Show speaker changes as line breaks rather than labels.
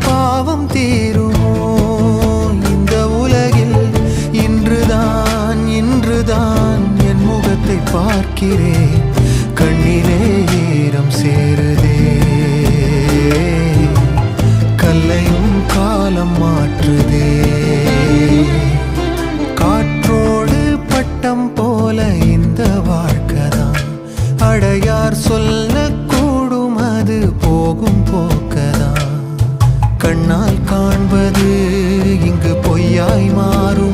பாவம் தீருமோ இந்த உலகில்? இன்றுதான் என் முகத்தை பார்க்கிறேன், கண்ணிலே ஈரம் சேருதே. கல்லையும் காலம் மாற்றுதே. காற்றோடு பட்டம் போல இந்த வாழ்க்கைதான், அடையார் சொல்லக்கூடும் அது போகும் போக்கதான். கண்ணால் காண்பது இங்கு பொய்யாய் மாறும்.